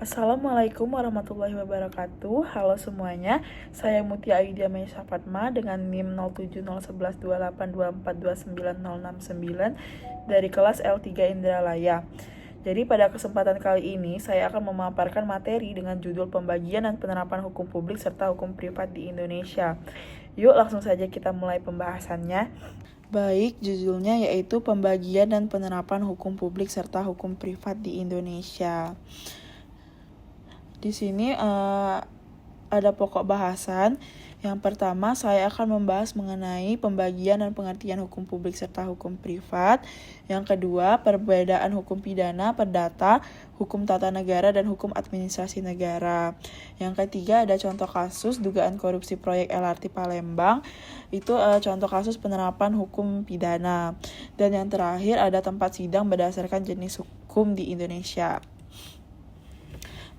Assalamualaikum warahmatullahi wabarakatuh. Halo semuanya, saya Mutia Aidia Meisha Fatma dengan NIM 07011282429069 dari kelas L3 Indralaya. Jadi pada kesempatan kali ini saya akan memaparkan materi dengan judul pembagian dan penerapan hukum publik serta hukum privat di Indonesia. Yuk langsung saja kita mulai pembahasannya. Baik, judulnya yaitu pembagian dan penerapan hukum publik serta hukum privat di Indonesia. Di sini ada pokok bahasan. Yang pertama, saya akan membahas mengenai pembagian dan pengertian hukum publik serta hukum privat. Yang kedua, perbedaan hukum pidana, perdata, hukum tata negara, dan hukum administrasi negara. Yang ketiga, ada contoh kasus dugaan korupsi proyek LRT Palembang. Itu contoh kasus penerapan hukum pidana. Dan yang terakhir, ada tempat sidang berdasarkan jenis hukum di Indonesia.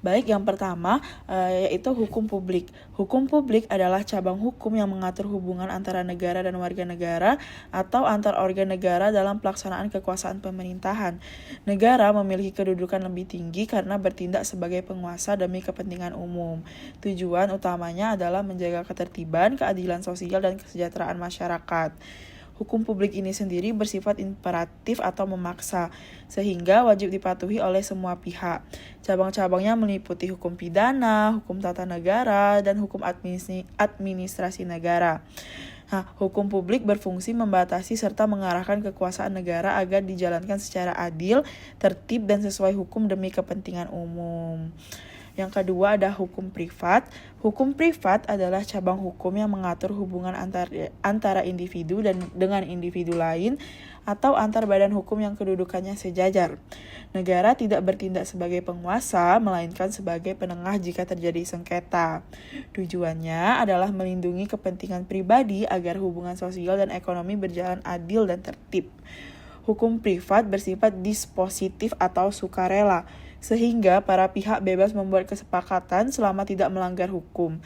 Baik, yang pertama yaitu hukum publik. Hukum publik adalah cabang hukum yang mengatur hubungan antara negara dan warga negara atau antar organ negara dalam pelaksanaan kekuasaan pemerintahan. Negara memiliki kedudukan lebih tinggi karena bertindak sebagai penguasa demi kepentingan umum. Tujuan utamanya adalah menjaga ketertiban, keadilan sosial, dan kesejahteraan masyarakat. Hukum publik ini sendiri bersifat imperatif atau memaksa, sehingga wajib dipatuhi oleh semua pihak. Cabang-cabangnya meliputi hukum pidana, hukum tata negara, dan hukum administrasi negara. Nah, hukum publik berfungsi membatasi serta mengarahkan kekuasaan negara agar dijalankan secara adil, tertib, dan sesuai hukum demi kepentingan umum. Yang kedua ada hukum privat. Hukum privat adalah cabang hukum yang mengatur hubungan antara individu dan dengan individu lain atau antar badan hukum yang kedudukannya sejajar. Negara tidak bertindak sebagai penguasa, melainkan sebagai penengah jika terjadi sengketa. Tujuannya adalah melindungi kepentingan pribadi agar hubungan sosial dan ekonomi berjalan adil dan tertib. Hukum privat bersifat dispositif atau sukarela, sehingga para pihak bebas membuat kesepakatan selama tidak melanggar hukum.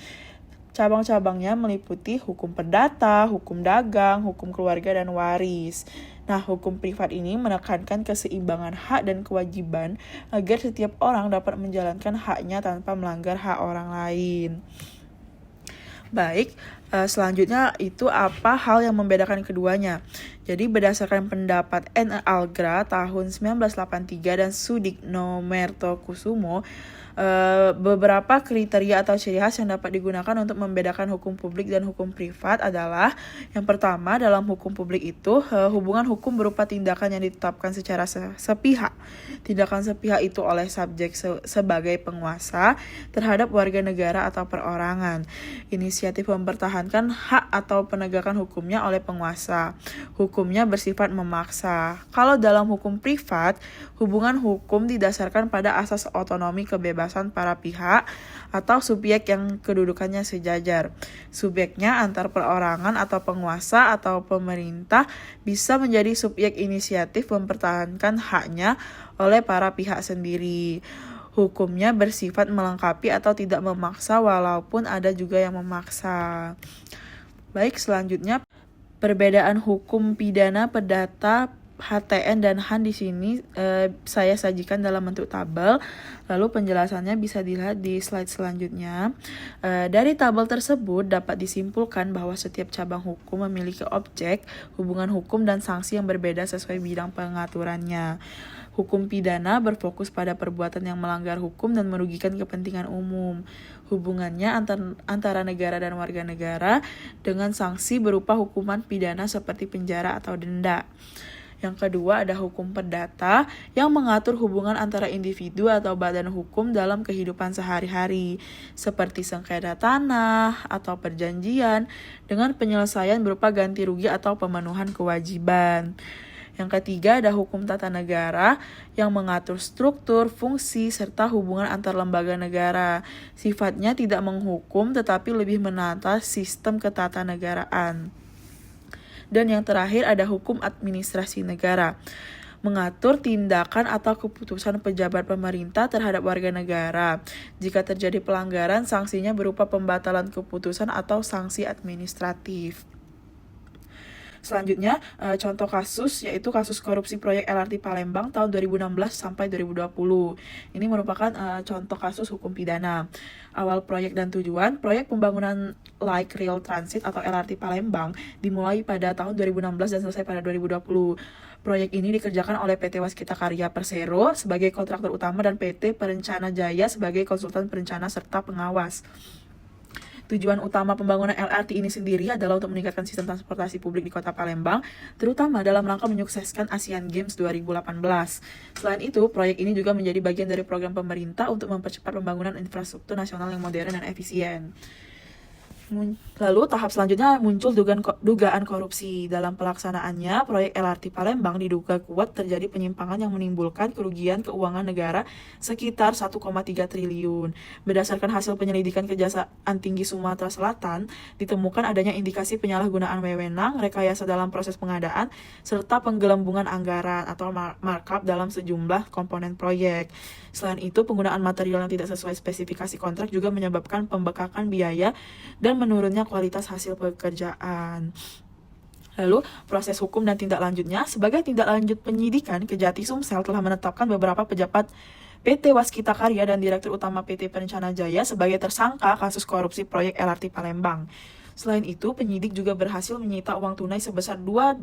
Cabang-cabangnya meliputi hukum perdata, hukum dagang, hukum keluarga, dan waris. Nah, hukum privat ini menekankan keseimbangan hak dan kewajiban agar setiap orang dapat menjalankan haknya tanpa melanggar hak orang lain. Baik, selanjutnya itu apa hal yang membedakan keduanya. Jadi berdasarkan pendapat N. Algra tahun 1983 dan Sudikno Mertokusumo, beberapa kriteria atau ciri khas yang dapat digunakan untuk membedakan hukum publik dan hukum privat adalah yang pertama, dalam hukum publik itu hubungan hukum berupa tindakan yang ditetapkan secara sepihak. Tindakan sepihak itu oleh subjek sebagai penguasa terhadap warga negara atau perorangan. Inisiatif mempertahankan hak atau penegakan hukumnya oleh penguasa. Hukumnya bersifat memaksa. Kalau dalam hukum privat, hubungan hukum didasarkan pada asas otonomi kebebasan para pihak atau subjek yang kedudukannya sejajar. Subjeknya antar perorangan atau penguasa atau pemerintah bisa menjadi subjek inisiatif mempertahankan haknya oleh para pihak sendiri. Hukumnya bersifat melengkapi atau tidak memaksa walaupun ada juga yang memaksa. Baik, selanjutnya perbedaan hukum pidana, perdata, HTN, dan HAN di sini saya sajikan dalam bentuk tabel. Lalu penjelasannya bisa dilihat di slide selanjutnya. Dari tabel tersebut dapat disimpulkan bahwa setiap cabang hukum memiliki objek, hubungan hukum, dan sanksi yang berbeda sesuai bidang pengaturannya. Hukum pidana berfokus pada perbuatan yang melanggar hukum dan merugikan kepentingan umum. Hubungannya antara negara dan warga negara dengan sanksi berupa hukuman pidana seperti penjara atau denda. Yang kedua ada hukum perdata yang mengatur hubungan antara individu atau badan hukum dalam kehidupan sehari-hari, seperti sengketa tanah atau perjanjian dengan penyelesaian berupa ganti rugi atau pemenuhan kewajiban. Yang ketiga ada hukum tata negara yang mengatur struktur, fungsi, serta hubungan antar lembaga negara. Sifatnya tidak menghukum tetapi lebih menata sistem ketatanegaraan. Dan yang terakhir ada hukum administrasi negara, mengatur tindakan atau keputusan pejabat pemerintah terhadap warga negara. Jika terjadi pelanggaran, sanksinya berupa pembatalan keputusan atau sanksi administratif. Selanjutnya, contoh kasus yaitu kasus korupsi proyek LRT Palembang tahun 2016 sampai 2020. Ini merupakan contoh kasus hukum pidana. Awal proyek dan tujuan, proyek pembangunan Light Rail Transit atau LRT Palembang dimulai pada tahun 2016 dan selesai pada 2020. Proyek ini dikerjakan oleh PT Waskita Karya Persero sebagai kontraktor utama dan PT Perencana Jaya sebagai konsultan perencana serta pengawas. Tujuan utama pembangunan LRT ini sendiri adalah untuk meningkatkan sistem transportasi publik di Kota Palembang, terutama dalam rangka menyukseskan Asian Games 2018. Selain itu, proyek ini juga menjadi bagian dari program pemerintah untuk mempercepat pembangunan infrastruktur nasional yang modern dan efisien. Lalu tahap selanjutnya muncul dugaan korupsi. Dalam pelaksanaannya, proyek LRT Palembang diduga kuat terjadi penyimpangan yang menimbulkan kerugian keuangan negara sekitar 1,3 triliun. Berdasarkan hasil penyelidikan Kejaksaan Tinggi Sumatera Selatan, ditemukan adanya indikasi penyalahgunaan wewenang, rekayasa dalam proses pengadaan, serta penggelembungan anggaran atau markup dalam sejumlah komponen proyek. Selain itu, penggunaan material yang tidak sesuai spesifikasi kontrak juga menyebabkan pembengkakan biaya dan menurunnya kualitas hasil pekerjaan. Lalu, proses hukum dan tindak lanjutnya. Sebagai tindak lanjut penyidikan, Kejati Sumsel telah menetapkan beberapa pejabat PT Waskita Karya dan Direktur Utama PT Perencana Jaya sebagai tersangka kasus korupsi proyek LRT Palembang. Selain itu, penyidik juga berhasil menyita uang tunai sebesar 22,5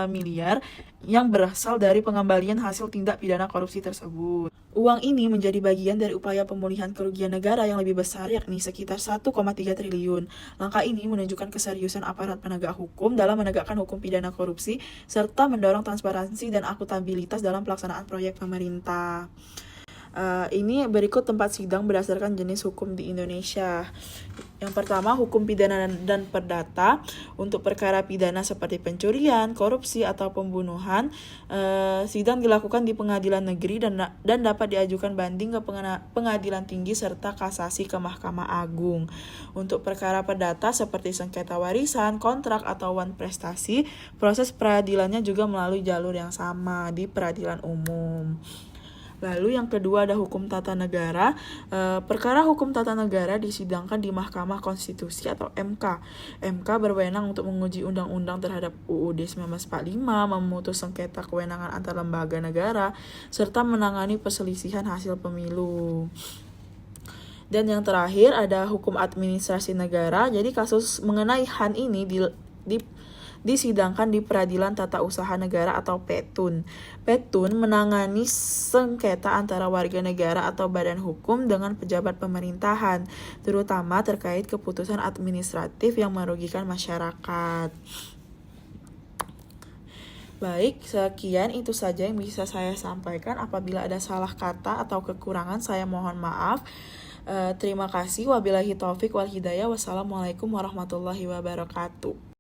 miliar yang berasal dari pengembalian hasil tindak pidana korupsi tersebut. Uang ini menjadi bagian dari upaya pemulihan kerugian negara yang lebih besar, yakni sekitar 1,3 triliun. Langkah ini menunjukkan keseriusan aparat penegak hukum dalam menegakkan hukum pidana korupsi, serta mendorong transparansi dan akuntabilitas dalam pelaksanaan proyek pemerintah. Ini berikut tempat sidang berdasarkan jenis hukum di Indonesia. Yang pertama, hukum pidana dan perdata. Untuk perkara pidana seperti pencurian, korupsi, atau pembunuhan, sidang dilakukan di pengadilan negeri dan dapat diajukan banding ke pengadilan tinggi serta kasasi ke Mahkamah Agung. Untuk perkara perdata seperti sengketa warisan, kontrak, atau wan prestasi, proses peradilannya juga melalui jalur yang sama di peradilan umum. Lalu yang kedua ada hukum tata negara. Perkara hukum tata negara disidangkan di Mahkamah Konstitusi atau MK. MK berwenang untuk menguji undang-undang terhadap UUD 1945, memutus sengketa kewenangan antar lembaga negara, serta menangani perselisihan hasil pemilu. Dan yang terakhir ada hukum administrasi negara. Jadi kasus mengenai HAN ini disidangkan di Peradilan Tata Usaha Negara atau PETUN. PETUN menangani sengketa antara warga negara atau badan hukum dengan pejabat pemerintahan, terutama terkait keputusan administratif yang merugikan masyarakat. Baik, sekian itu saja yang bisa saya sampaikan. Apabila ada salah kata atau kekurangan, saya mohon maaf. Terima kasih. Wabillahi taufik wal hidayah. Wassalamualaikum warahmatullahi wabarakatuh.